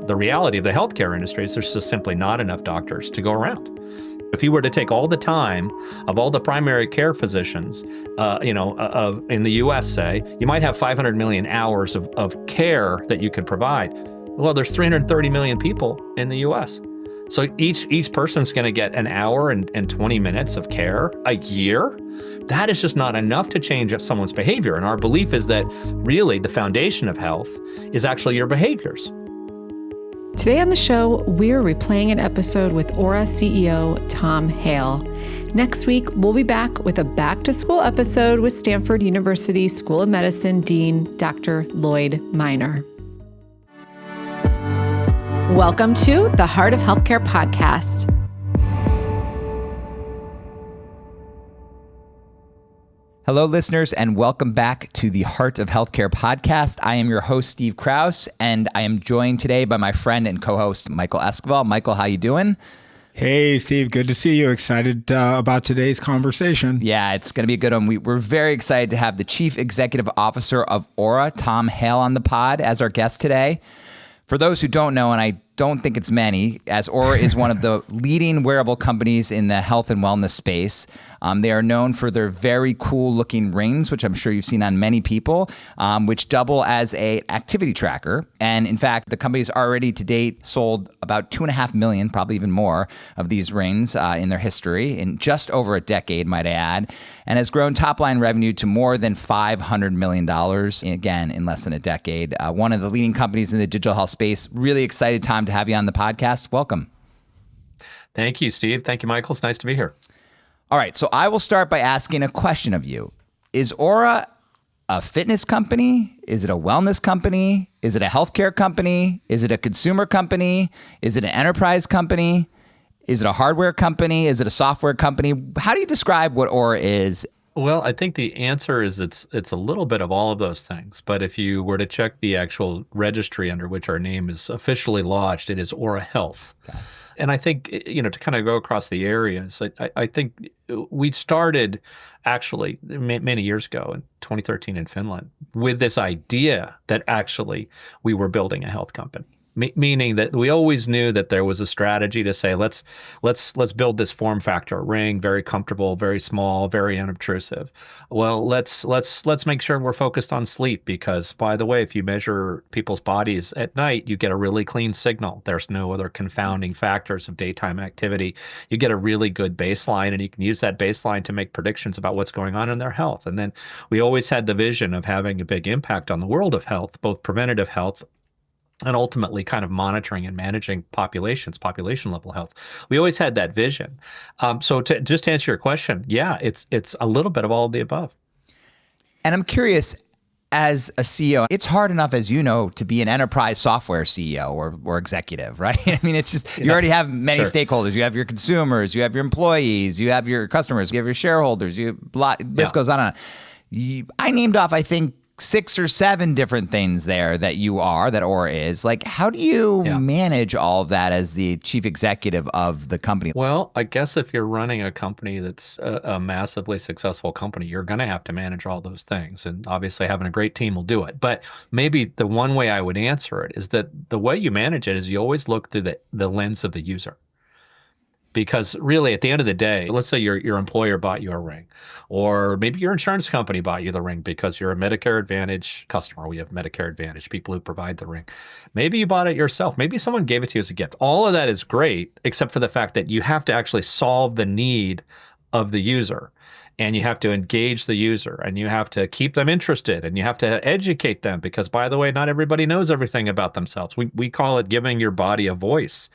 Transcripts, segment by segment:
the reality of the healthcare industry is there's just simply not enough doctors to go around. If you were to take all the time of all the primary care physicians, in the U.S., say, you might have 500 million hours of care that you could provide. Well, there's 330 million people in the U.S. So each person's going to get an hour and 20 minutes of care a year. That is just not enough to change someone's behavior. And our belief is that really the foundation of health is actually your behaviors. Today on the show, we're replaying an episode with Oura CEO Tom Hale. Next week, we'll be back with a back-to-school episode with Stanford University School of Medicine Dean Dr. Lloyd Minor. Welcome to the Heart of Healthcare podcast. Hello, listeners, and welcome back to the Heart of Healthcare podcast. I am your host, Steve Krause, and I am joined today by my friend and co-host, Michael Esquivel. Michael, how you doing? Hey, Steve. Good to see you. Excited about today's conversation. Yeah, it's going to be a good one. We're very excited to have the Chief Executive Officer of Oura, Tom Hale, on the pod as our guest today. For those who don't know, and I don't think it's many, as Oura is one of the leading wearable companies in the health and wellness space. They are known for their very cool looking rings, which I'm sure you've seen on many people, which double as an activity tracker. And in fact, the company's already to date sold about 2.5 million, probably even more, of these rings in their history in just over a decade, might I add, and has grown top line revenue to more than $500 million, again, in less than a decade. One of the leading companies in the digital health space. Really excited time to have you on the podcast. Welcome. Thank you, Steve. Thank you, Michael. It's nice to be here. All right, so I will start by asking a question of you. Is Oura a fitness company? Is it a wellness company? Is it a healthcare company? Is it a consumer company? Is it an enterprise company? Is it a hardware company? Is it a software company? How do you describe what Oura is? Well, I think the answer is it's a little bit of all of those things. But if you were to check the actual registry under which our name is officially lodged, it is Oura Health. Okay. And I think, to kind of go across the areas, I think we started actually many years ago in 2013 in Finland with this idea that actually we were building a health company. Meaning that we always knew that there was a strategy to say, let's build this form factor ring, very comfortable, very small, very unobtrusive. Well, let's make sure we're focused on sleep because, by the way, if you measure people's bodies at night, you get a really clean signal. There's no other confounding factors of daytime activity. You get a really good baseline, and you can use that baseline to make predictions about what's going on in their health. And then we always had the vision of having a big impact on the world of health, both preventative health and ultimately kind of monitoring and managing population level health. We always had that vision. So to just answer your question, yeah, it's a little bit of all of the above. And I'm curious, as a CEO, it's hard enough, as you know, to be an enterprise software CEO or executive, right? I mean, it's just, you already have many stakeholders. You have your consumers, you have your employees, you have your customers, you have your shareholders, this goes on and on. I named off, I think, 6 or 7 different things there that Oura is. Like, how do you manage all of that as the chief executive of the company? Well, I guess if you're running a company that's a massively successful company, you're going to have to manage all those things. And obviously having a great team will do it. But maybe the one way I would answer it is that the way you manage it is you always look through the lens of the user. Because really, at the end of the day, let's say your employer bought you a ring, or maybe your insurance company bought you the ring because you're a Medicare Advantage customer. We have Medicare Advantage, people who provide the ring. Maybe you bought it yourself. Maybe someone gave it to you as a gift. All of that is great, except for the fact that you have to actually solve the need of the user. And you have to engage the user, and you have to keep them interested, and you have to educate them because, by the way, not everybody knows everything about themselves. We call it giving your body a voice.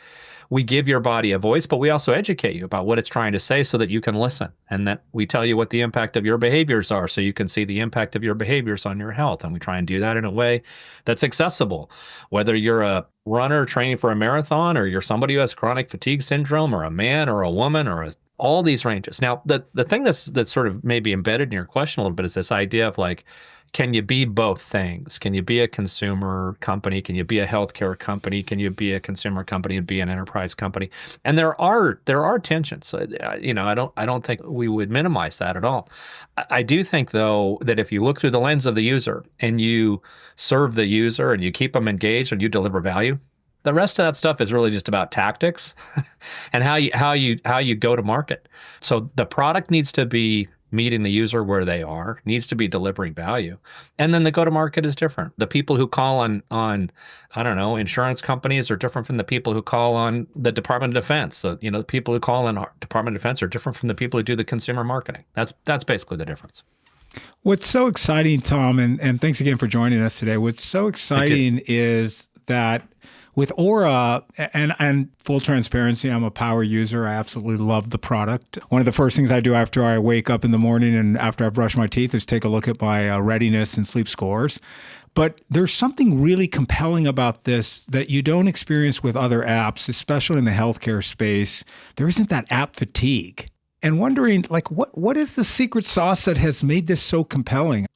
We give your body a voice, but we also educate you about what it's trying to say so that you can listen, and that we tell you what the impact of your behaviors are so you can see the impact of your behaviors on your health. And we try and do that in a way that's accessible. Whether you're a runner training for a marathon, or you're somebody who has chronic fatigue syndrome, or a man or a woman, or all these ranges. Now, the thing that's sort of maybe embedded in your question a little bit is this idea of like, can you be both things? Can you be a consumer company? Can you be a healthcare company? Can you be a consumer company and be an enterprise company? And there are tensions. I don't think we would minimize that at all. I do think, though, that if you look through the lens of the user and you serve the user and you keep them engaged and you deliver value, The rest of that stuff is really just about tactics and how you go to market. So the product needs to be meeting the user where they are, needs to be delivering value. And then the go-to-market is different. The people who call on I don't know, insurance companies are different from the people who call on the Department of Defense. The people who call on Department of Defense are different from the people who do the consumer marketing. That's basically the difference. What's so exciting, Tom, and thanks again for joining us today. What's so exciting is that with Oura, and full transparency, I'm a power user. I absolutely love the product. One of the first things I do after I wake up in the morning and after I brush my teeth is take a look at my readiness and sleep scores. But there's something really compelling about this that you don't experience with other apps, especially in the healthcare space. There isn't that app fatigue. And wondering, like, what is the secret sauce that has made this so compelling?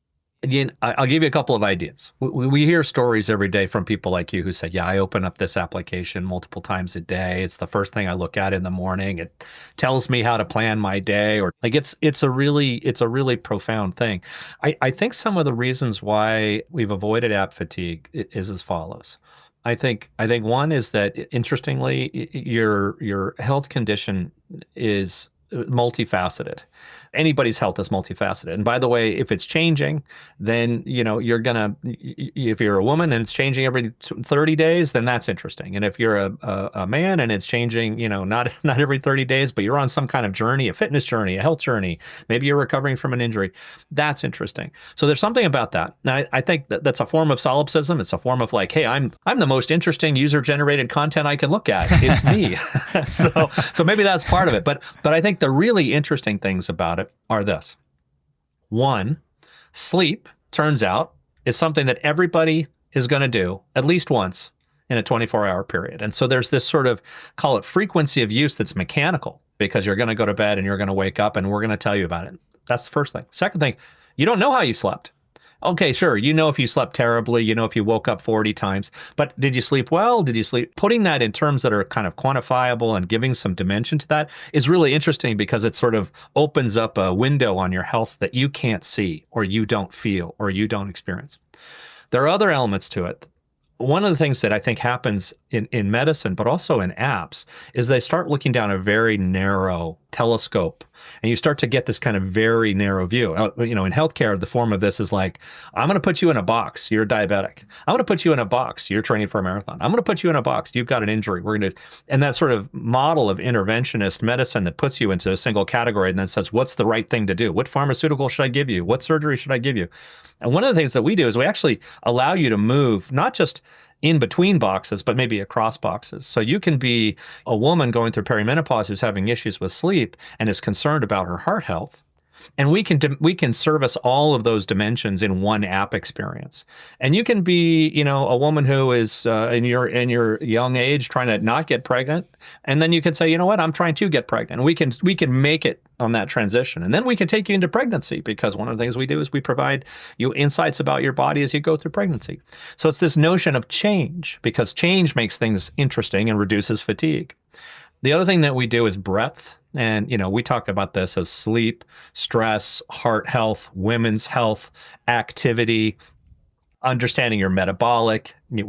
Again, I'll give you a couple of ideas. We hear stories every day from people like you who say, yeah, I open up this application multiple times a day. It's the first thing I look at in the morning. It tells me how to plan my day, or like it's a really profound thing. I think some of the reasons why we've avoided app fatigue is as follows. I think one is that, interestingly, your health condition is multifaceted. Anybody's health is multifaceted. And by the way, if it's changing, then, if you're a woman and it's changing every 30 days, then that's interesting. And if you're a man and it's changing, not every 30 days, but you're on some kind of journey, a fitness journey, a health journey, maybe you're recovering from an injury, that's interesting. So there's something about that. Now, I think that's a form of solipsism. It's a form of like, hey, I'm the most interesting user-generated content I can look at. It's me. So maybe that's part of it. But I think the really interesting things about it are this. One, sleep, turns out, is something that everybody is going to do at least once in a 24-hour period. And so there's this sort of, call it frequency of use that's mechanical, because you're going to go to bed and you're going to wake up and we're going to tell you about it. That's the first thing. Second thing, you don't know how you slept. Okay, sure. If you slept terribly, if you woke up 40 times, but did you sleep well? Did you sleep? Putting that in terms that are kind of quantifiable and giving some dimension to that is really interesting, because it sort of opens up a window on your health that you can't see, or you don't feel, or you don't experience. There are other elements to it. One of the things that I think happens in medicine, but also in apps, is they start looking down a very narrow telescope, and you start to get this kind of very narrow view. In healthcare, the form of this is like, I'm going to put you in a box. You're diabetic. I'm going to put you in a box. You're training for a marathon. I'm going to put you in a box. You've got an injury. And that sort of model of interventionist medicine that puts you into a single category and then says, what's the right thing to do? What pharmaceutical should I give you? What surgery should I give you? And one of the things that we do is we actually allow you to move, not just in between boxes, but maybe across boxes. So you can be a woman going through perimenopause who's having issues with sleep and is concerned about her heart health. And we can service all of those dimensions in one app experience. And you can be, a woman who is in your young age trying to not get pregnant, and then you can say, you know what, I'm trying to get pregnant. And we can make it on that transition, and then we can take you into pregnancy, because one of the things we do is we provide you insights about your body as you go through pregnancy. So it's this notion of change, because change makes things interesting and reduces fatigue. The other thing that we do is breadth. And, we talk about this as sleep, stress, heart health, women's health, activity, understanding your metabolic. We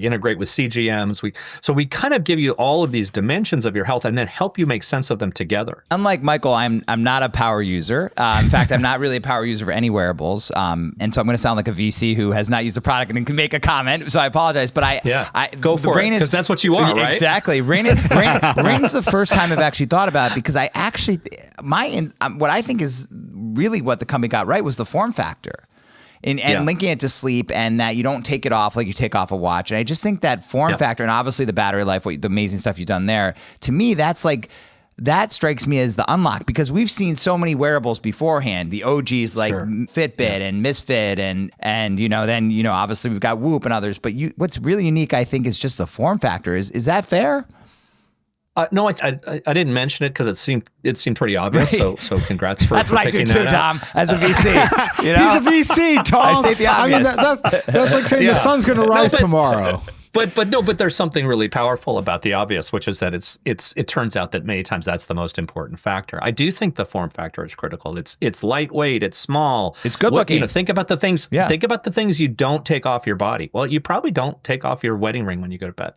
integrate with CGMs. So we kind of give you all of these dimensions of your health and then help you make sense of them together. Unlike Michael, I'm not a power user. In fact, I'm not really a power user for any wearables. And so I'm going to sound like a VC who has not used the product and can make a comment. So I apologize. But go for it, because that's what you are, right? Exactly. Rain's the first time I've actually thought about it, because I actually, what I think is really what the company got right was the form factor. And linking it to sleep, and that you don't take it off like you take off a watch. And I just think that form factor, and obviously the battery life, the amazing stuff you've done there, to me, that strikes me as the unlock, because we've seen so many wearables beforehand, the OGs like Fitbit and Misfit and then obviously we've got Whoop and others. But what's really unique, I think, is just the form factor. Is that fair? No, I didn't mention it because it seemed pretty obvious. Right. So congrats for that's for what I do picking too, that Tom. out. As a VC, He's a VC, Tom. I state the obvious. That's like saying the sun's going to rise tomorrow. But there's something really powerful about the obvious, which is that it turns out that many times that's the most important factor. I do think the form factor is critical. It's lightweight, it's small, it's good looking. Think about the things. Yeah. Think about the things you don't take off your body. Well, you probably don't take off your wedding ring when you go to bed.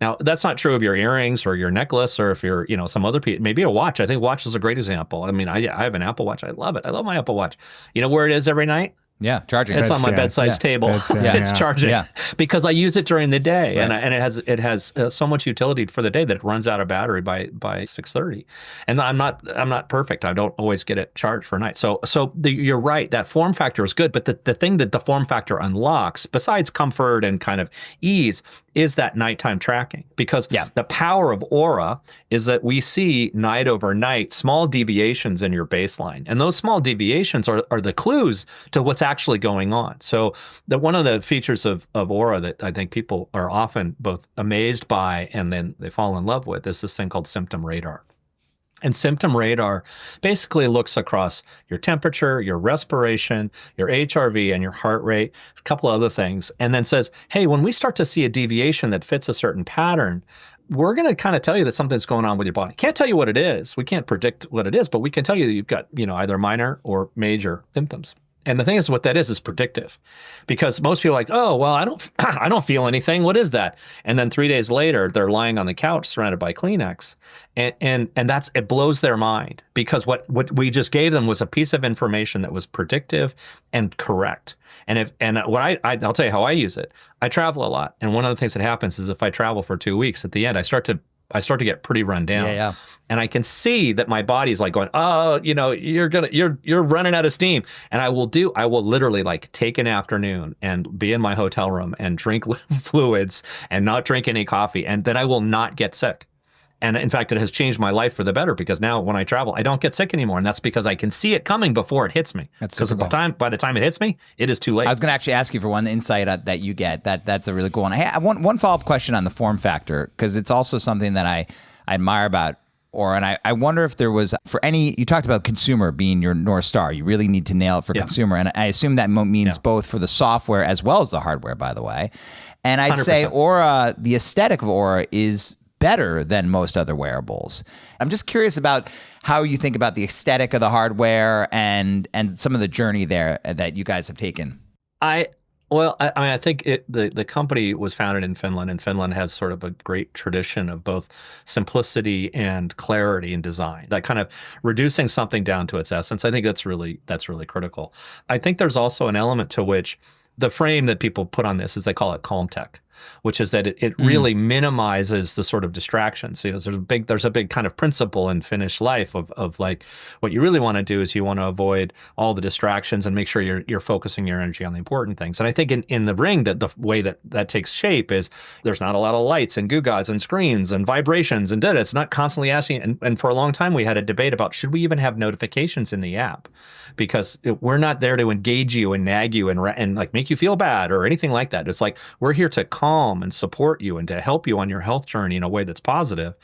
Now, that's not true of your earrings or your necklace, or if you're, some other people, maybe a watch. I think watch is a great example. I mean, I have an Apple Watch. I love it. I love my Apple Watch. You know where it is every night? Yeah, charging. It's on my bedside table. It's charging because I use it during the day, and it has so much utility for the day that it runs out of battery by 6:30. And I'm not perfect. I don't always get it charged for night. So you're right. That form factor is good, but the thing that the form factor unlocks, besides comfort and kind of ease, is that nighttime tracking. Because the power of Oura is that we see night over night small deviations in your baseline, and those small deviations are the clues to what's actually going on. So one of the features of Oura that I think people are often both amazed by and then they fall in love with is this thing called symptom radar. And symptom radar basically looks across your temperature, your respiration, your HRV, and your heart rate, a couple other things, and then says, hey, when we start to see a deviation that fits a certain pattern, we're going to kind of tell you that something's going on with your body. Can't tell you what it is. We can't predict what it is, but we can tell you that you've got, either minor or major symptoms. And the thing is, what that is predictive, because most people are like, oh, well, I don't feel anything. What is that? And then 3 days later, they're lying on the couch surrounded by Kleenex, and it blows their mind, because what we just gave them was a piece of information that was predictive and correct. And I'll tell you how I use it. I travel a lot, and one of the things that happens is if I travel for 2 weeks, at the end, I start to get pretty run down. Yeah. And I can see that my body's like going, oh, you're running out of steam. And I will literally like take an afternoon and be in my hotel room and drink fluids and not drink any coffee. And then I will not get sick. And in fact, it has changed my life for the better, because now when I travel, I don't get sick anymore. And that's because I can see it coming before it hits me. Because by the time it hits me, it is too late. I was going to actually ask you for one insight that you get. That's a really cool one. I have one follow-up question on the form factor, because it's also something that I admire about Oura. And I wonder if there was, you talked about consumer being your North Star. You really need to nail it for consumer. And I assume that means both for the software as well as the hardware, by the way. And I'd 100%. Say Oura, the aesthetic of Oura is better than most other wearables. I'm just curious about how you think about the aesthetic of the hardware and some of the journey there that you guys have taken. I think the company was founded in Finland, and Finland has sort of a great tradition of both simplicity and clarity in design. That kind of reducing something down to its essence. I think that's really critical. I think there's also an element to which the frame that people put on this is, they call it calm tech, which is that it really minimizes the sort of distractions. There's a big kind of principle in Finnish life of like, what you really want to do is you want to avoid all the distractions and make sure you're focusing your energy on the important things. And I think in the ring, that the way that takes shape is there's not a lot of lights and gewgaws and screens and vibrations and data. It's not constantly asking. And for a long time, we had a debate about, should we even have notifications in the app? Because we're not there to engage you and nag you and like make you feel bad or anything like that. It's like, we're here to calm and support you and to help you on your health journey in a way that's positive.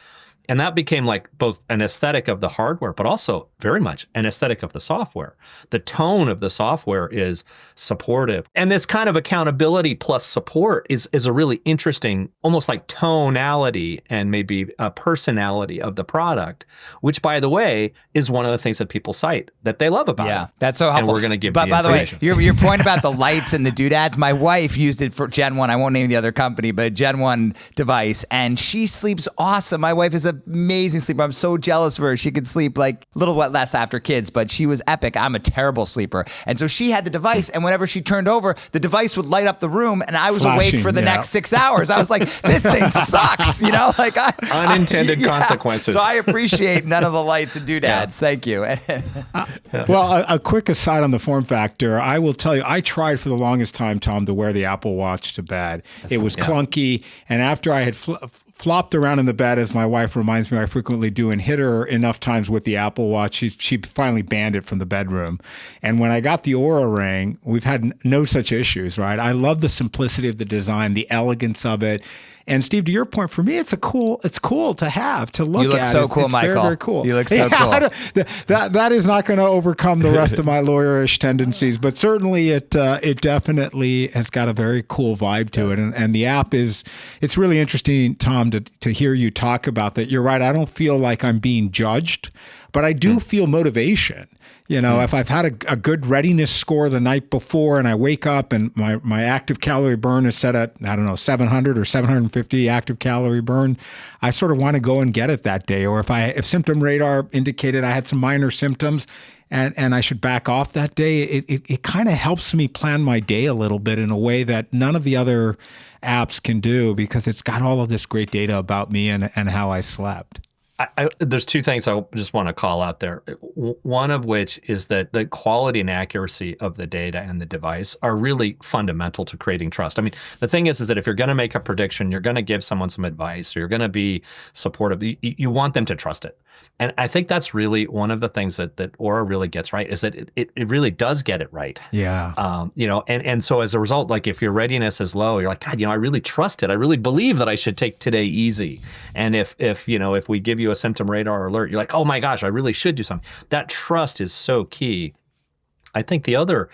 And that became like both an aesthetic of the hardware, but also very much an aesthetic of the software. The tone of the software is supportive. And this kind of accountability plus support is a really interesting, almost like tonality and maybe a personality of the product, which, by the way, is one of the things that people cite that they love about it. That's so helpful. And we're going to give But by the way, your point about the lights and the doodads, my wife used it for Gen 1. I won't name the other company, but Gen 1 device, and she sleeps awesome. My wife is an amazing sleeper. I'm so jealous of her. She could sleep like a little less after kids, but she was epic. I'm a terrible sleeper. And so she had the device, and whenever she turned over, the device would light up the room, and I was awake for the next 6 hours. I was like, this thing sucks, like unintended consequences. So I appreciate none of the lights and doodads. Thank you. Well, a quick aside on the form factor. I will tell you, I tried for the longest time, Tom, to wear the Apple Watch to bed. It was clunky, and after I had flopped around in the bed, as my wife reminds me I frequently do, and hit her enough times with the Apple Watch, she finally banned it from the bedroom. And when I got the Oura Ring, we've had no such issues, right? I love the simplicity of the design, the elegance of it. And Steve, to your point, for me, it's cool to have, to look at. You look so cool, it's Michael. Very, very cool. You look so cool. That is not going to overcome the rest of my lawyerish tendencies, but certainly it definitely has got a very cool vibe to it. And the app it's really interesting, Tom, to hear you talk about that. You're right. I don't feel like I'm being judged, but I do feel motivation. If I've had a good readiness score the night before and I wake up and my active calorie burn is set at, 700 or 750 450 active calorie burn, I sort of want to go and get it that day. Or if symptom radar indicated I had some minor symptoms and I should back off that day, it kind of helps me plan my day a little bit in a way that none of the other apps can do, because it's got all of this great data about me and how I slept. There's two things I just want to call out there. One of which is that the quality and accuracy of the data and the device are really fundamental to creating trust. I mean, the thing is that if you're going to make a prediction, you're going to give someone some advice, or you're going to be supportive, you want them to trust it. And I think that's really one of the things that Oura really gets right, is that it really does get it right. Yeah. And so as a result, like if your readiness is low, you're like, God, I really trust it. I really believe that I should take today easy. And if we give you a symptom radar alert, you're like, oh my gosh, I really should do something. That trust is so key. I think the other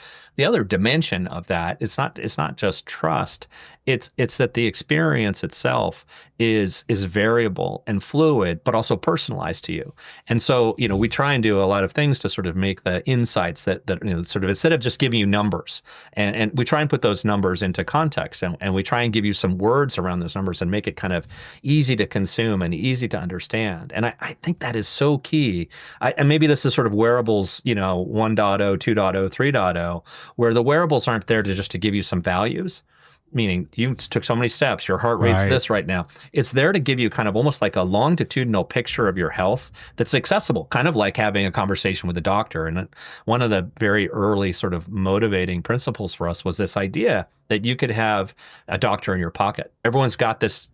dimension of that, it's not just trust. It's that the experience itself is variable and fluid, but also personalized to you. And so, we try and do a lot of things to sort of make the insights that sort of, instead of just giving you numbers, and we try and put those numbers into context, and we try and give you some words around those numbers and make it kind of easy to consume and easy to understand. And I think that is so key. And maybe this is sort of wearables, 1.0, 2.0, 3.0, where the wearables aren't there to give you some values, meaning you took so many steps, your heart rate's this right now. It's there to give you kind of almost like a longitudinal picture of your health that's accessible, kind of like having a conversation with a doctor. And one of the very early sort of motivating principles for us was this idea that you could have a doctor in your pocket. Everyone's got this,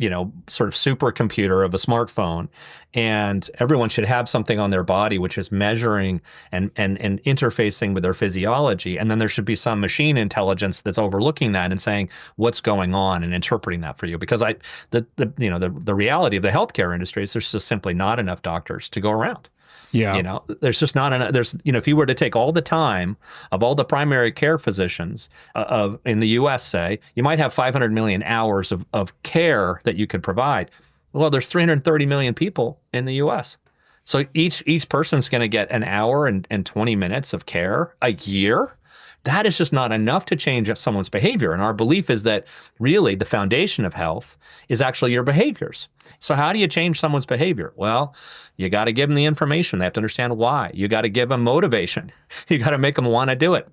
sort of supercomputer of a smartphone, and everyone should have something on their body which is measuring and interfacing with their physiology. And then there should be some machine intelligence that's overlooking that and saying what's going on and interpreting that for you. Because the reality of the healthcare industry is there's just simply not enough doctors to go around. Yeah. There's just not enough. If you were to take all the time of all the primary care physicians in the U.S., say, you might have 500 million hours of care that you could provide. Well, there's 330 million people in the U.S. So each person's going to get an hour and 20 minutes of care a year. That is just not enough to change someone's behavior. And our belief is that really the foundation of health is actually your behaviors. So how do you change someone's behavior? Well, you got to give them the information. They have to understand why. You got to give them motivation. You got to make them want to do it.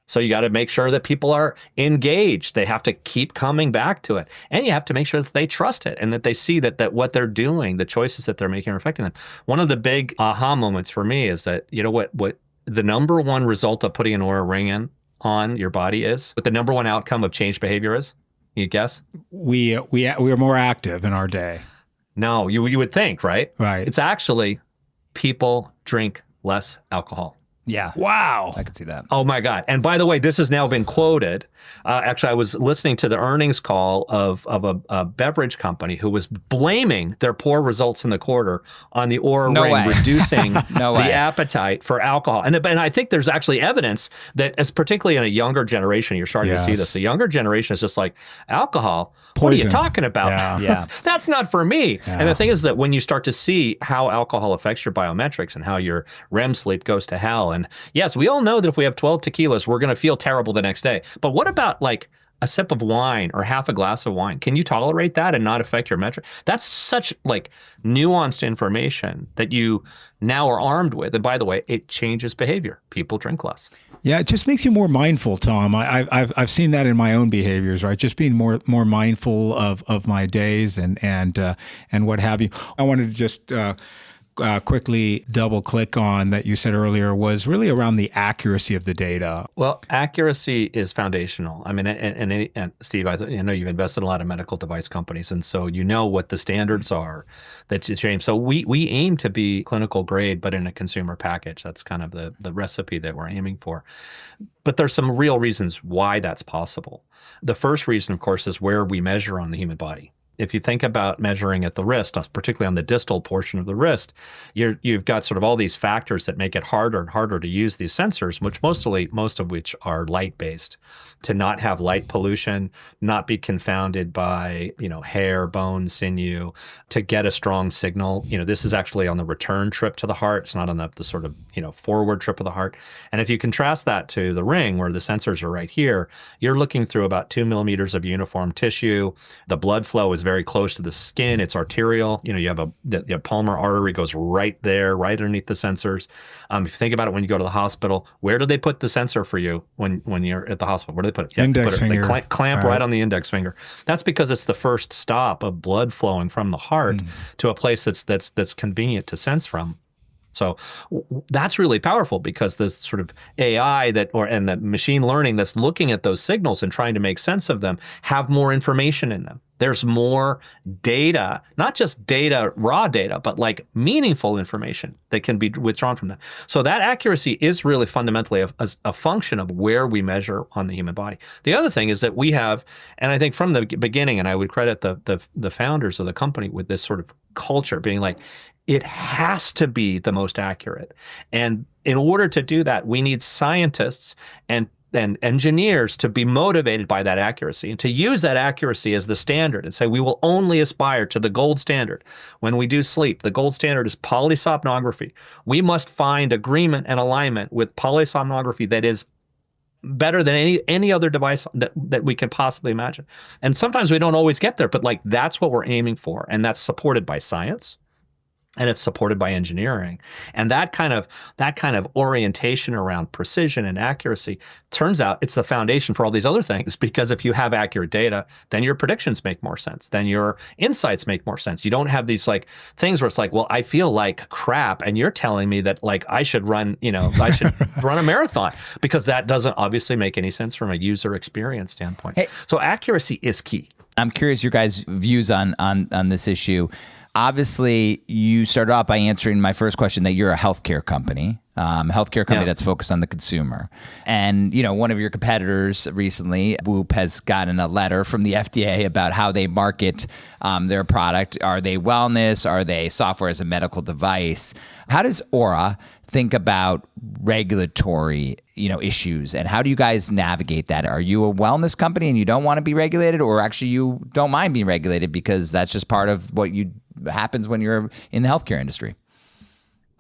So you got to make sure that people are engaged. They have to keep coming back to it. And you have to make sure that they trust it and that they see that what they're doing, the choices that they're making are affecting them. One of the big aha moments for me is that, what the number one result of putting an Oura ring on your body is, what the number one outcome of changed behavior is? You guess? We are more active in our day. No, you would think, right? Right. It's actually people drink less alcohol. Yeah. Wow. I could see that. Oh my God. And by the way, this has now been quoted. Actually, I was listening to the earnings call of a beverage company who was blaming their poor results in the quarter on the Oura ring reducing the appetite for alcohol. And I think there's actually evidence that, as particularly in a younger generation, you're starting to see this. The younger generation is just like, alcohol? Poison. What are you talking about? Yeah. That's not for me. Yeah. And the thing is that when you start to see how alcohol affects your biometrics and how your REM sleep goes to hell, and yes, we all know that if we have 12 tequilas, we're going to feel terrible the next day. But what about like a sip of wine or half a glass of wine? Can you tolerate that and not affect your metric? That's such like nuanced information that you now are armed with. And by the way, it changes behavior. People drink less. Yeah, it just makes you more mindful, Tom. I've seen that in my own behaviors, right? Just being more mindful of my days and what have you. I wanted to just quickly double click on that you said earlier was really around the accuracy of the data. Well, accuracy is foundational. I mean, and Steve, I know you've invested in a lot of medical device companies, and so you know what the standards are that you aim. So we aim to be clinical grade, but in a consumer package. That's kind of the recipe that we're aiming for. But there's some real reasons why that's possible. The first reason, of course, is where we measure on the human body. If you think about measuring at the wrist, particularly on the distal portion of the wrist, you've got sort of all these factors that make it harder and harder to use these sensors, which most of which are light-based, to not have light pollution, not be confounded by hair, bone, sinew, to get a strong signal. This is actually on the return trip to the heart. It's not on the sort of forward trip of the heart. And if you contrast that to the ring, where the sensors are right here, you're looking through about 2 millimeters of uniform tissue. The blood flow is very very close to the skin. It's arterial. You have the pulmonary artery goes right there, right underneath the sensors. If you think about it, when you go to the hospital, where do they put the sensor for you when you're at the hospital? Where do they put it? Index finger. They clamp right on the index finger. That's because it's the first stop of blood flowing from the heart to a place that's convenient to sense from. So that's really powerful, because this sort of AI and the machine learning that's looking at those signals and trying to make sense of them have more information in them. There's more data, not just data, raw data, but like meaningful information that can be withdrawn from that. So that accuracy is really fundamentally a function of where we measure on the human body. The other thing is that we have, and I think from the beginning, and I would credit the founders of the company with this sort of culture being like, it has to be the most accurate. And in order to do that, we need scientists and engineers to be motivated by that accuracy and to use that accuracy as the standard and say, we will only aspire to the gold standard. When we do sleep, the gold standard is polysomnography. We must find agreement and alignment with polysomnography that is better than any other device that we can possibly imagine. And sometimes we don't always get there, but like that's what we're aiming for. And that's supported by science. And it's supported by engineering. And that kind of orientation around precision and accuracy, turns out it's the foundation for all these other things, because if you have accurate data, then your predictions make more sense. Then your insights make more sense. You don't have these like things where it's like, well, I feel like crap, and you're telling me that like I should run a marathon, because that doesn't obviously make any sense from a user experience standpoint. Hey, so accuracy is key. I'm curious your guys' views on this issue. Obviously, you started off by answering my first question that you're a healthcare company, that's focused on the consumer. And, one of your competitors recently, Whoop, has gotten a letter from the FDA about how they market their product. Are they wellness? Are they software as a medical device? How does Oura think about regulatory, issues, and how do you guys navigate that? Are you a wellness company and you don't want to be regulated, or actually you don't mind being regulated because that's just part of what happens when you're in the healthcare industry?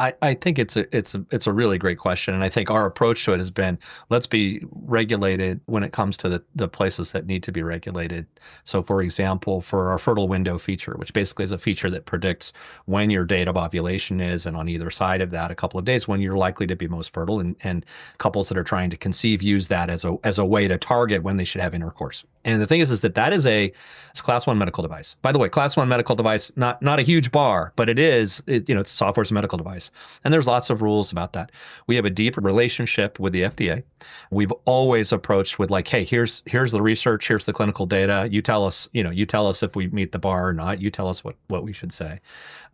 I think it's a really great question, and I think our approach to it has been, let's be regulated when it comes to the places that need to be regulated. So, for example, for our fertile window feature, which basically is a feature that predicts when your date of ovulation is, and on either side of that, a couple of days when you're likely to be most fertile, and couples that are trying to conceive use that as a way to target when they should have intercourse. And the thing is that it's a Class 1 medical device. By the way, Class 1 medical device, not a huge bar, but it's software as a medical device. And there's lots of rules about that. We have a deep relationship with the FDA. We've always approached with like, hey, here's the research, here's the clinical data. You tell us if we meet the bar or not. You tell us what we should say.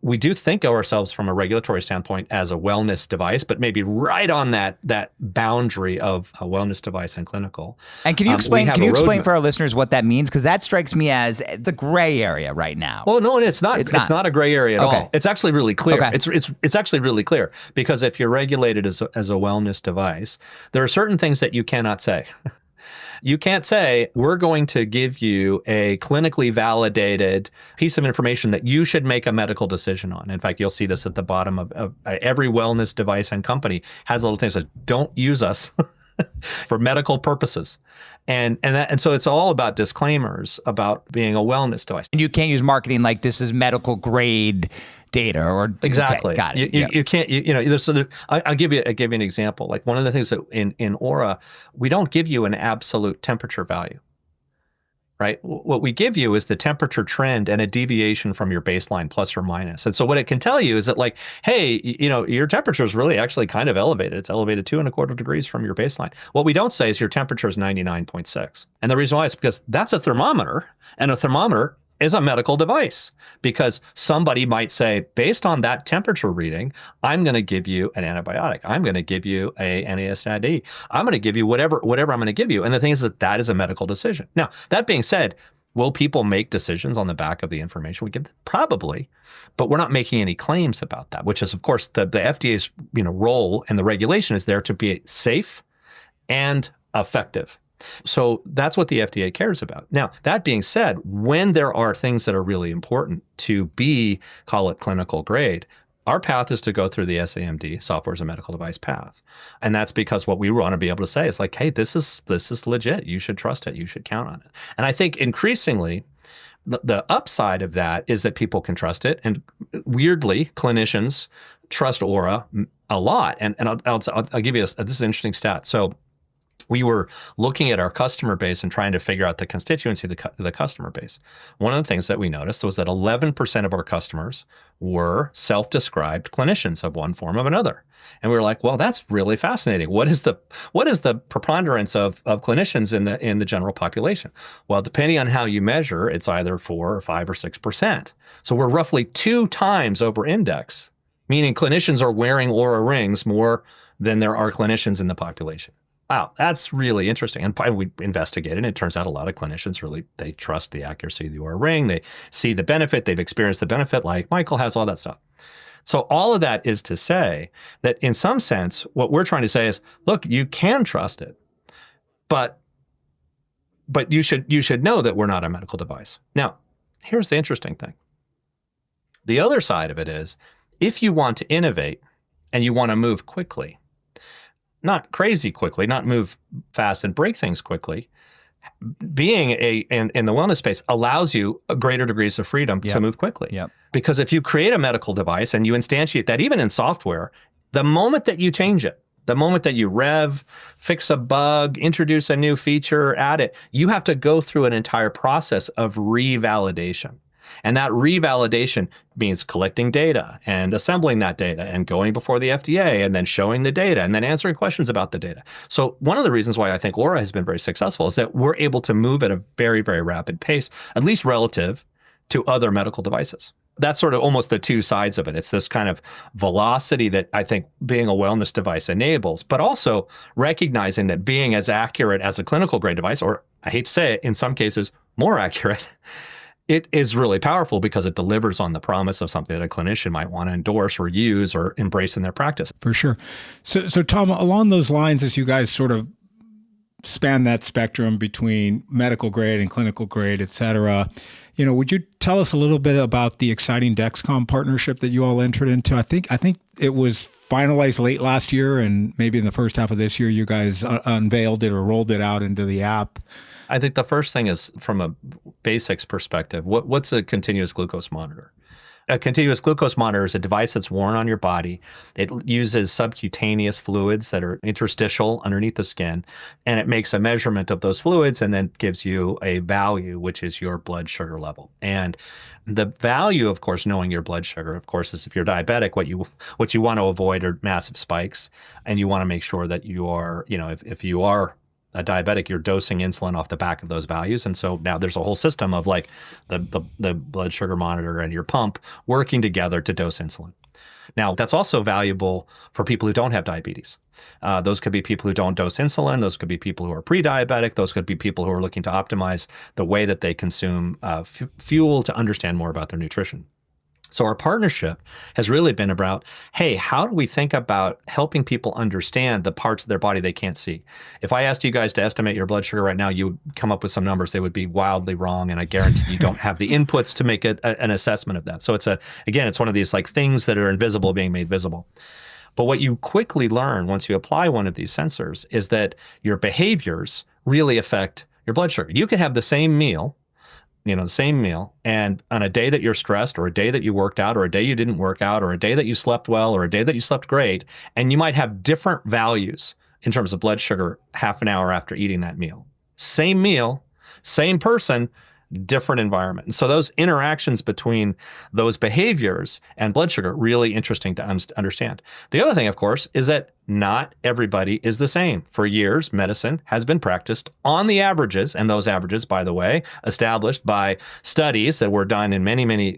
We do think of ourselves from a regulatory standpoint as a wellness device, but maybe right on that boundary of a wellness device and clinical. And can you explain for our listeners what that means? Because that strikes me as it's a gray area right now. Well, no, it's not. It's not a gray area at all. It's actually really clear. Okay. It's actually really clear, because if you're regulated as a wellness device, there are certain things that you cannot say. You can't say, we're going to give you a clinically validated piece of information that you should make a medical decision on. In fact, you'll see this at the bottom of every wellness device and company has little things that don't use us for medical purposes. And so it's all about disclaimers about being a wellness device. And you can't use marketing like this is medical grade data or exactly. Okay, got it. You can't. I'll give you an example. Like one of the things that in Oura, we don't give you an absolute temperature value, right? What we give you is the temperature trend and a deviation from your baseline, plus or minus. And so what it can tell you is that like, hey, your temperature is really actually kind of elevated. It's elevated 2.25 degrees from your baseline. What we don't say is your temperature is 99.6. And the reason why is because that's a thermometer, and a thermometer is a medical device, because somebody might say, based on that temperature reading, I'm going to give you an antibiotic. I'm going to give you a NSAID. I'm going to give you whatever I'm going to give you. And the thing is that is a medical decision. Now, that being said, will people make decisions on the back of the information we give them? Probably, but we're not making any claims about that, which is, of course, the FDA's role, and the regulation is there to be safe and effective. So that's what the FDA cares about. Now, that being said, when there are things that are really important to be, call it clinical grade, our path is to go through the SAMD, software as a medical device path. And that's because what we want to be able to say is like, hey, this is legit. You should trust it. You should count on it. And I think increasingly, the upside of that is that people can trust it. And weirdly, clinicians trust Oura a lot. And I'll give you this is an interesting stat. So we were looking at our customer base and trying to figure out the constituency of the customer base. One of the things that we noticed was that 11% of our customers were self-described clinicians of one form or another. And we were like, well, that's really fascinating. What is the preponderance of clinicians in the general population? Well, depending on how you measure, it's either 4 or 5 or 6%. So we're roughly 2 times over index, meaning clinicians are wearing Oura rings more than there are clinicians in the population. Wow, that's really interesting. And we investigated, and it turns out a lot of clinicians they trust the accuracy of the Oura ring. They see the benefit. They've experienced the benefit, like Michael has, all that stuff. So all of that is to say that in some sense, what we're trying to say is, look, you can trust it, but you should know that we're not a medical device. Now, here's the interesting thing. The other side of it is, if you want to innovate and you want to move quickly, not crazy quickly, not move fast and break things quickly, being in the wellness space allows you a greater degrees of freedom to move quickly. Yep. Because if you create a medical device and you instantiate that, even in software, the moment that you change it, the moment that you fix a bug, introduce a new feature, add it, you have to go through an entire process of revalidation. And that revalidation means collecting data and assembling that data and going before the FDA and then showing the data and then answering questions about the data. So one of the reasons why I think Oura has been very successful is that we're able to move at a very, very rapid pace, at least relative to other medical devices. That's sort of almost the two sides of it. It's this kind of velocity that I think being a wellness device enables, but also recognizing that being as accurate as a clinical grade device, or I hate to say it, in some cases more accurate, it is really powerful because it delivers on the promise of something that a clinician might want to endorse or use or embrace in their practice. For sure. So Tom, along those lines, as you guys sort of span that spectrum between medical grade and clinical grade, et cetera, would you tell us a little bit about the exciting Dexcom partnership that you all entered into? I think it was finalized late last year, and maybe in the first half of this year, you guys unveiled it or rolled it out into the app. I think the first thing is, from a basics perspective, what's a continuous glucose monitor? A continuous glucose monitor is a device that's worn on your body. It uses subcutaneous fluids that are interstitial underneath the skin, and it makes a measurement of those fluids and then gives you a value, which is your blood sugar level. And the value, of course, knowing your blood sugar, of course, is if you're diabetic, what you want to avoid are massive spikes, and you want to make sure that you are, if you are a diabetic, you're dosing insulin off the back of those values. And so now there's a whole system of like the blood sugar monitor and your pump working together to dose insulin. Now, that's also valuable for people who don't have diabetes. Those could be people who don't dose insulin. Those could be people who are pre-diabetic. Those could be people who are looking to optimize the way that they consume fuel to understand more about their nutrition. So our partnership has really been about, hey, how do we think about helping people understand the parts of their body they can't see? If I asked you guys to estimate your blood sugar right now, you would come up with some numbers. They would be wildly wrong, and I guarantee you don't have the inputs to make an assessment of that. So it's one of these like things that are invisible being made visible. But what you quickly learn once you apply one of these sensors is that your behaviors really affect your blood sugar. You could have the same meal, and on a day that you're stressed, or a day that you worked out, or a day you didn't work out, or a day that you slept well, or a day that you slept great, and you might have different values in terms of blood sugar half an hour after eating that meal. Same meal, same person, different environment. And so those interactions between those behaviors and blood sugar, really interesting to understand. The other thing, of course, is that not everybody is the same. For years, medicine has been practiced on the averages, and those averages, by the way, established by studies that were done in many, many,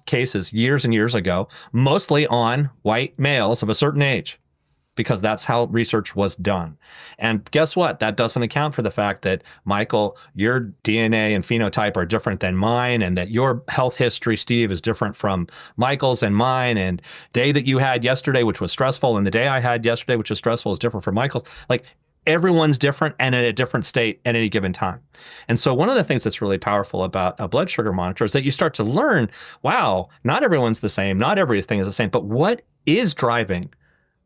cases years and years ago, mostly on white males of a certain age, because that's how research was done. And guess what? That doesn't account for the fact that, Michael, your DNA and phenotype are different than mine, and that your health history, Steve, is different from Michael's and mine, and day that you had yesterday, which was stressful, and the day I had yesterday, which was stressful, is different from Michael's. Like, everyone's different and in a different state at any given time. And so one of the things that's really powerful about a blood sugar monitor is that you start to learn, wow, not everyone's the same, not everything is the same, but what is driving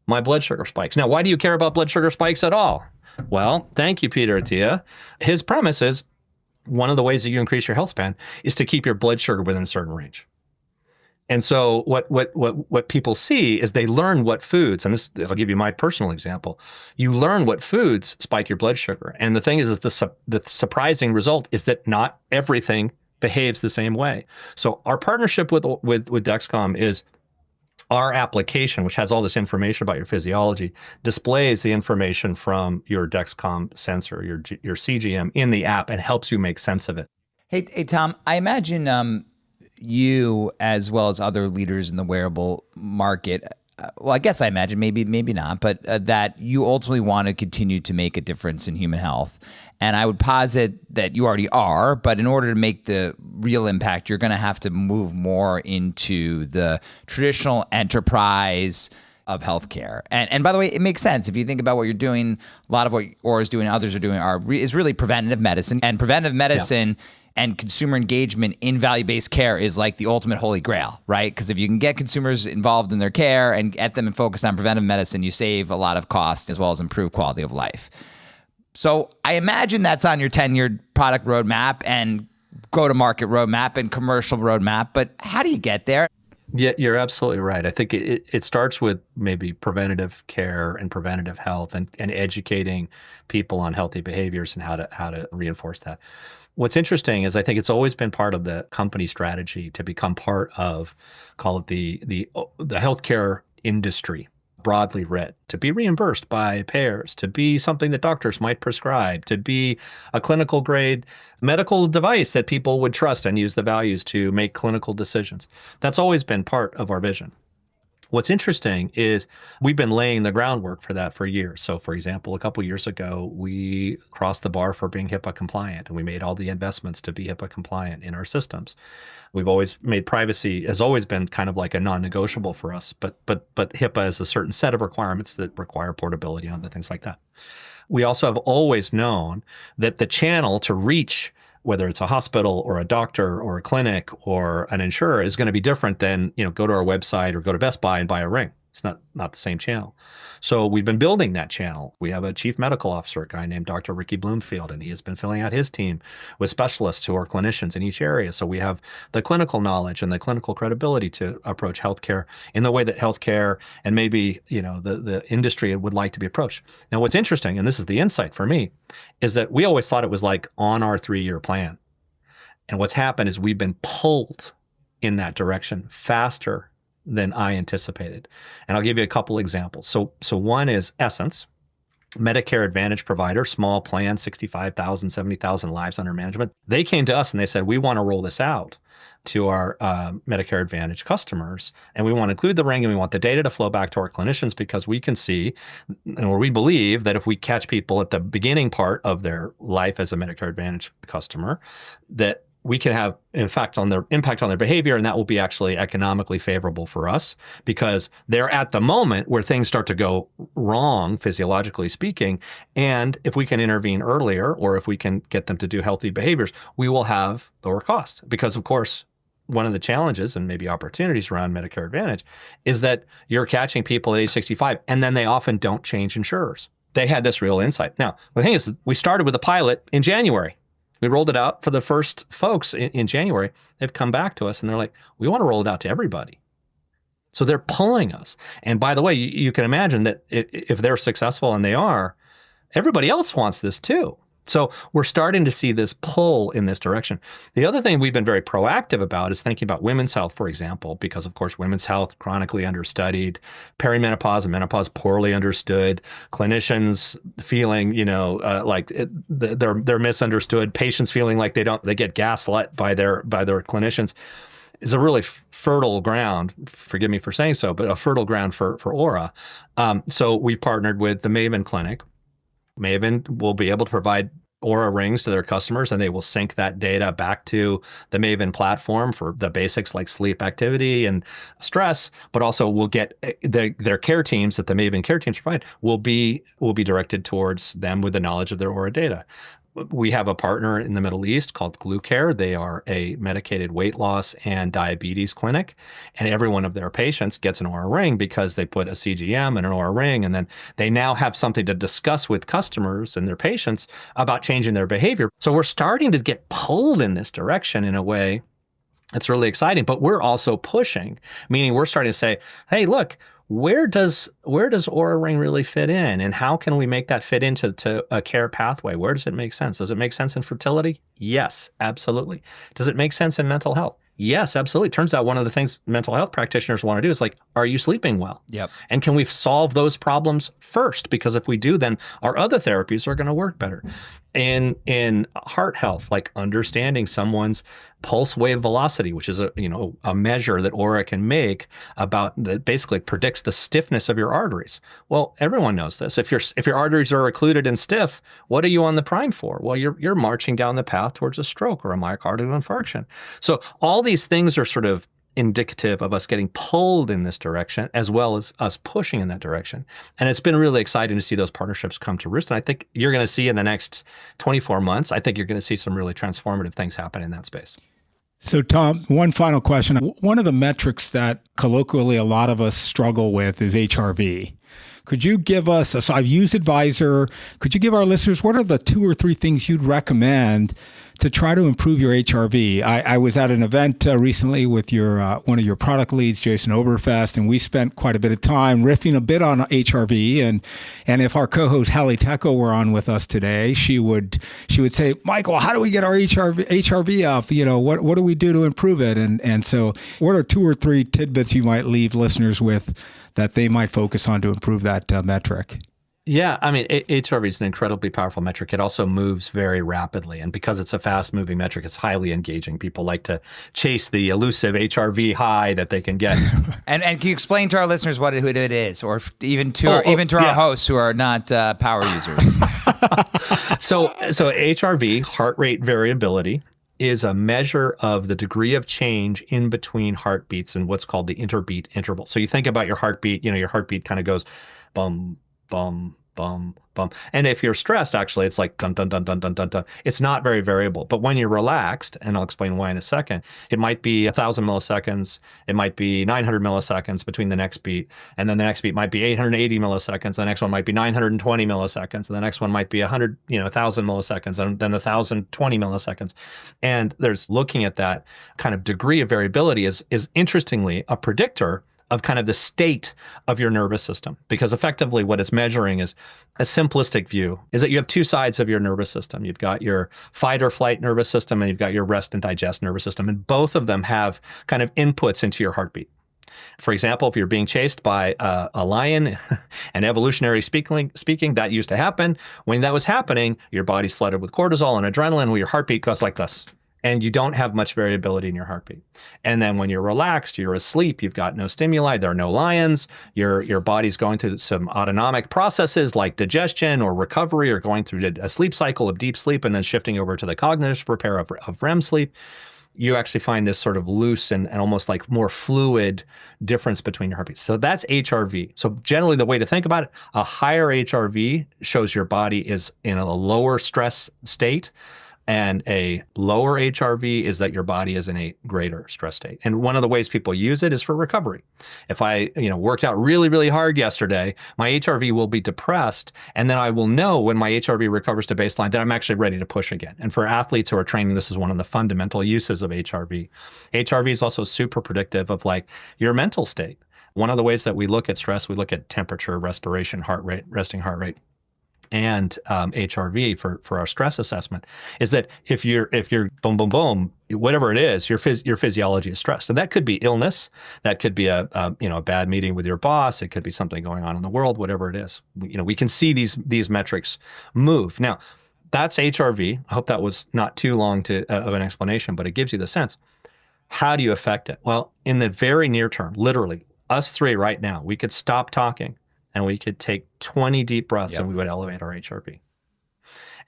my blood sugar spikes? Now, why do you care about blood sugar spikes at all? Well, thank you, Peter Attia. His premise is, one of the ways that you increase your health span is to keep your blood sugar within a certain range. And so what people see is they learn what foods, and this, I'll give you my personal example. You learn what foods spike your blood sugar. And the thing is the surprising result is that not everything behaves the same way. So our partnership with Dexcom is our application, which has all this information about your physiology, displays the information from your Dexcom sensor, your CGM in the app, and helps you make sense of it. Hey, Tom, I imagine you, as well as other leaders in the wearable market, well, I guess I imagine, maybe not, but that you ultimately want to continue to make a difference in human health. And I would posit that you already are, but in order to make the real impact, you're going to have to move more into the traditional enterprise of healthcare. And by the way, it makes sense. If you think about what you're doing, a lot of what Oura is doing, others are doing, is really preventative medicine. And preventative medicine and consumer engagement in value-based care is like the ultimate holy grail, right? Because if you can get consumers involved in their care and get them focused on preventive medicine, you save a lot of cost as well as improve quality of life. So I imagine that's on your 10-year product roadmap and go-to-market roadmap and commercial roadmap. But how do you get there? Yeah, you're absolutely right. I think it starts with maybe preventative care and preventative health and educating people on healthy behaviors and how to reinforce that. What's interesting is I think it's always been part of the company strategy to become part of, call it the healthcare industry, broadly read, to be reimbursed by payers, to be something that doctors might prescribe, to be a clinical grade medical device that people would trust and use the values to make clinical decisions. That's always been part of our vision. What's interesting is we've been laying the groundwork for that for years. So for example, a couple of years ago, we crossed the bar for being HIPAA compliant, and we made all the investments to be HIPAA compliant in our systems. We've always made privacy has always been kind of like a non-negotiable for us, but HIPAA is a certain set of requirements that require portability and other things like that. We also have always known that the channel to reach, whether it's a hospital or a doctor or a clinic or an insurer, is going to be different than, go to our website or go to Best Buy and buy a ring. It's not the same channel. So we've been building that channel. We have a chief medical officer, a guy named Dr. Ricky Bloomfield, and he has been filling out his team with specialists who are clinicians in each area. So we have the clinical knowledge and the clinical credibility to approach healthcare in the way that healthcare and maybe, the industry would like to be approached. Now, what's interesting, and this is the insight for me, is that we always thought it was like on our 3-year plan. And what's happened is we've been pulled in that direction faster than I anticipated. And I'll give you a couple examples. So one is Essence, Medicare Advantage provider, small plan, 65,000, 70,000 lives under management. They came to us and they said, we want to roll this out to our Medicare Advantage customers. And we want to include the ring, and we want the data to flow back to our clinicians, because we can see, or we believe, that if we catch people at the beginning part of their life as a Medicare Advantage customer, that we can have impact on their behavior, and that will be actually economically favorable for us, because they're at the moment where things start to go wrong, physiologically speaking. And if we can intervene earlier, or if we can get them to do healthy behaviors, we will have lower costs. Because of course, one of the challenges and maybe opportunities around Medicare Advantage is that you're catching people at age 65, and then they often don't change insurers. They had this real insight. Now, the thing is, we started with a pilot in January. We rolled it out for the first folks in January. They've come back to us and they're like, we want to roll it out to everybody. So they're pulling us. And by the way, you can imagine that if they're successful, and they are, everybody else wants this too. So we're starting to see this pull in this direction. The other thing we've been very proactive about is thinking about women's health, for example, because of course, women's health, chronically understudied, perimenopause and menopause, poorly understood, clinicians feeling, they're misunderstood, patients feeling like they get gaslit by their clinicians. Is a really fertile ground, forgive me for saying so, but a fertile ground for Oura. So we've partnered with the Maven Clinic. Maven will be able to provide Oura rings to their customers, and they will sync that data back to the Maven platform for the basics like sleep activity and stress, but also will get their care teams that the Maven care teams provide will be directed towards them with the knowledge of their Oura data. we have a partner in the Middle East called GluCare. They are a medicated weight loss and diabetes clinic, and every one of their patients gets an Oura ring because they put a CGM and an Oura ring, and then they now have something to discuss with customers and their patients about changing their behavior. So we're starting to get pulled in this direction in a way that's really exciting, but we're also pushing, meaning we're starting to say, hey, look, where does Oura Ring really fit in, and how can we make that fit into a care pathway? Where does it make sense? Does it make sense in fertility? Yes, absolutely. Does it make sense in mental health? Yes, absolutely. Turns out one of the things mental health practitioners want to do is like, are you sleeping well? Yep. And can we solve those problems first? Because if we do, then our other therapies are going to work better. In heart health, like understanding someone's pulse wave velocity, which is a measure that Oura can make that basically predicts the stiffness of your arteries. Well, everyone knows this. If your arteries are occluded and stiff, what are you on the prime for? Well, you're marching down the path towards a stroke or a myocardial infarction. So all these things are sort of indicative of us getting pulled in this direction as well as us pushing in that direction. And it's been really exciting to see those partnerships come to roost. And I think you're going to see in the next 24 months, I think you're going to see some really transformative things happen in that space. So, Tom, one final question. One of the metrics that colloquially a lot of us struggle with is HRV. Could you give us, so I've used Advisor, could you give our listeners, what are the 2 or 3 things you'd recommend to try to improve your HRV? I was at an event recently with one of your product leads, Jason Oberfest, and we spent quite a bit of time riffing a bit on HRV. And if our co-host Hallie Tecco were on with us today, she would say, Michael, how do we get our HRV up? What do we do to improve it? And so what are 2 or 3 tidbits you might leave listeners with that they might focus on to improve that metric? Yeah, I mean, HRV is an incredibly powerful metric. It also moves very rapidly. And because it's a fast-moving metric, it's highly engaging. People like to chase the elusive HRV high that they can get. And can you explain to our listeners what it is, or even to our hosts who are not power users? So HRV, heart rate variability, is a measure of the degree of change in between heartbeats and what's called the interbeat interval. So you think about your heartbeat, your heartbeat kind of goes bum, bum, bum, bum. And if you're stressed, actually, it's like dun, dun, dun, dun, dun, dun, dun. It's not very variable. But when you're relaxed, and I'll explain why in a second, it might be 1,000 milliseconds. It might be 900 milliseconds between the next beat. And then the next beat might be 880 milliseconds. The next one might be 920 milliseconds. And the next one might be 1,000 milliseconds, and then 1,020 milliseconds. And there's looking at that kind of degree of variability is interestingly a predictor of kind of the state of your nervous system. Because effectively what it's measuring is a simplistic view, is that you have 2 sides of your nervous system. You've got your fight or flight nervous system, and you've got your rest and digest nervous system. And both of them have kind of inputs into your heartbeat. For example, if you're being chased by a lion, and evolutionary speaking, that used to happen. When that was happening, your body's flooded with cortisol and adrenaline, where your heartbeat goes like this. And you don't have much variability in your heartbeat. And then when you're relaxed, you're asleep, you've got no stimuli, there are no lions, your body's going through some autonomic processes like digestion or recovery, or going through a sleep cycle of deep sleep and then shifting over to the cognitive repair of REM sleep. You actually find this sort of loose and almost like more fluid difference between your heartbeats. So that's HRV. So generally the way to think about it, a higher HRV shows your body is in a lower stress state. And a lower HRV is that your body is in a greater stress state. And one of the ways people use it is for recovery. If I, worked out really, really hard yesterday, my HRV will be depressed. And then I will know when my HRV recovers to baseline that I'm actually ready to push again. And for athletes who are training, this is one of the fundamental uses of HRV. HRV is also super predictive of like your mental state. One of the ways that we look at stress, we look at temperature, respiration, heart rate, resting heart rate, and HRV for our stress assessment, is that if you're boom, boom, boom, whatever it is, your physiology is stressed. And that could be illness, that could be a bad meeting with your boss, it could be something going on in the world, whatever it is. We can see these metrics move. Now, that's HRV. I hope that was not too long of an explanation, but it gives you the sense. How do you affect it? Well, in the very near term, literally, us 3 right now, we could stop talking and we could take 20 deep breaths and we would elevate our HRV.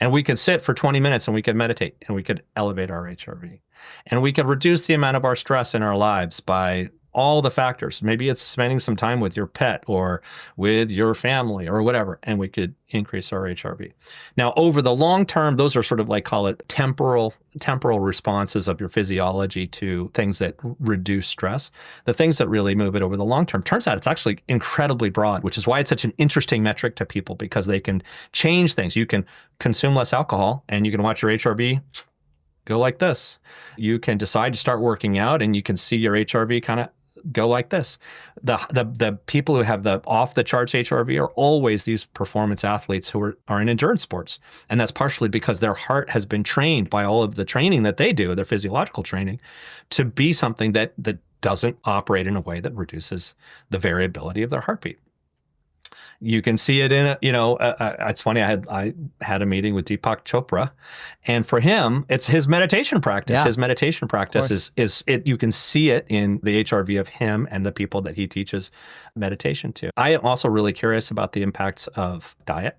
And we could sit for 20 minutes and we could meditate and we could elevate our HRV. And we could reduce the amount of our stress in our lives by all the factors. Maybe it's spending some time with your pet or with your family or whatever, and we could increase our HRV. Now, over the long term, those are sort of like, call it temporal responses of your physiology to things that reduce stress. The things that really move it over the long term, turns out it's actually incredibly broad, which is why it's such an interesting metric to people, because they can change things. You can consume less alcohol and you can watch your HRV go like this. You can decide to start working out and you can see your HRV kind of go like this. The people who have the off the charts HRV are always these performance athletes who are in endurance sports. And that's partially because their heart has been trained by all of the training that they do, their physiological training, to be something that doesn't operate in a way that reduces the variability of their heartbeat. You can see it in, it's funny. I had a meeting with Deepak Chopra, and for him, it's his meditation practice. Yeah. His meditation practice is it. You can see it in the HRV of him and the people that he teaches meditation to. I am also really curious about the impacts of diet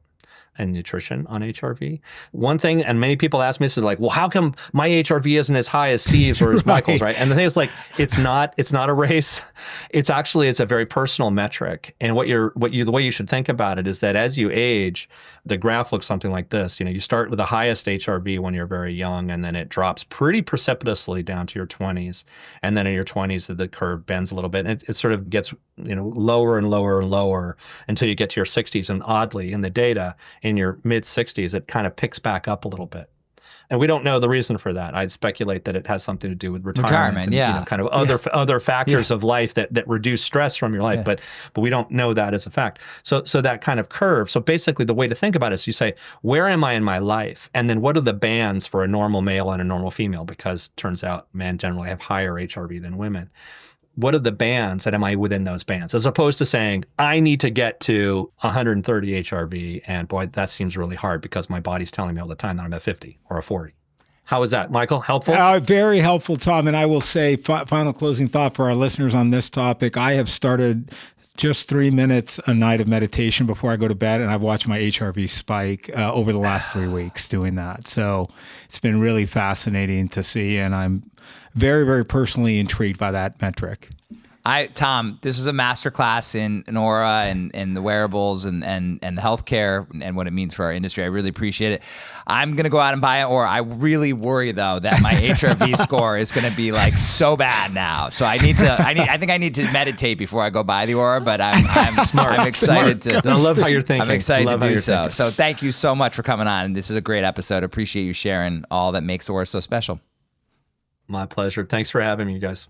and nutrition on HRV. One thing, and many people ask me, well, how come my HRV isn't as high as Steve's or as Michael's, right? And the thing is, it's not a race. It's a very personal metric. And the way you should think about it is that as you age, the graph looks something like this. You start with the highest HRV when you're very young, and then it drops pretty precipitously down to your 20s. And then in your 20s, the curve bends a little bit. And it sort of gets, lower and lower and lower until you get to your 60s. And oddly, in the data, in your mid-60s, it kind of picks back up a little bit. And we don't know the reason for that. I'd speculate that it has something to do with retirement and, yeah. Kind of other factors of life that reduce stress from your life. But we don't know that as a fact. So that kind of curve. So basically the way to think about it is you say, where am I in my life? And then what are the bands for a normal male and a normal female? Because it turns out men generally have higher HRV than women. What are the bands, and am I within those bands? As opposed to saying, I need to get to 130 HRV, and boy, that seems really hard because my body's telling me all the time that I'm at 50 or a 40. How is that, Michael? Helpful? Very helpful, Tom. And I will say, final closing thought for our listeners on this topic. I have started just 3 minutes a night of meditation before I go to bed, and I've watched my HRV spike over the last 3 weeks doing that. So it's been really fascinating to see, and I'm very, very personally intrigued by that metric. Tom, this was a masterclass in Oura and the wearables and the healthcare and what it means for our industry. I really appreciate it. I'm going to go out and buy it, or I really worry though that my HRV score is going to be so bad now. So I think I need to meditate before I go buy the Oura, but I'm smart. I'm excited to. I love how you're thinking. I'm excited to do so. So thank you so much for coming on. This is a great episode. Appreciate you sharing all that makes Oura so special. My pleasure. Thanks for having me, you guys.